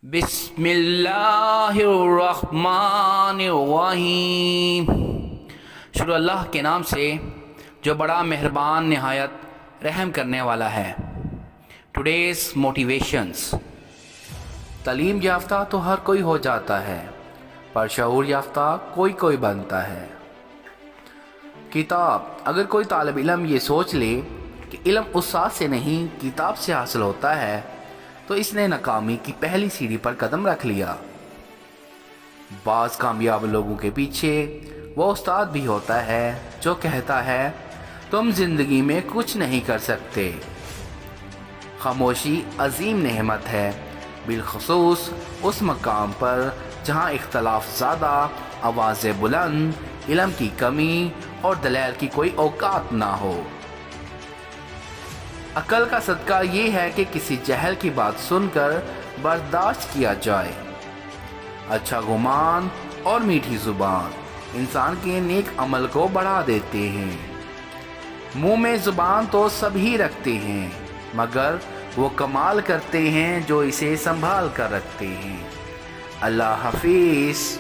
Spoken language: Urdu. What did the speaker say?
بسم اللہ الرحمن الرحیم۔ شروع اللہ کے نام سے جو بڑا مہربان نہایت رحم کرنے والا ہے۔ Today's motivations. تعلیم یافتہ تو ہر کوئی ہو جاتا ہے، پر شعور یافتہ کوئی بنتا ہے۔ کتاب۔ اگر کوئی طالب علم یہ سوچ لے کہ علم استاد سے نہیں کتاب سے حاصل ہوتا ہے تو اس نے ناکامی کی پہلی سیڑھی پر قدم رکھ لیا۔ بعض کامیاب لوگوں کے پیچھے وہ استاد بھی ہوتا ہے جو کہتا ہے تم زندگی میں کچھ نہیں کر سکتے۔ خاموشی عظیم نعمت ہے، بالخصوص اس مقام پر جہاں اختلاف زیادہ، آوازیں بلند، علم کی کمی اور دلیل کی کوئی اوقات نہ ہو۔ عقل کا صدقہ یہ ہے کہ کسی جہل کی بات سن کر برداشت کیا جائے۔ اچھا گمان اور میٹھی زبان انسان کے نیک عمل کو بڑھا دیتے ہیں۔ منہ میں زبان تو سبھی رکھتے ہیں، مگر وہ کمال کرتے ہیں جو اسے سنبھال کر رکھتے ہیں۔ اللہ حافظ۔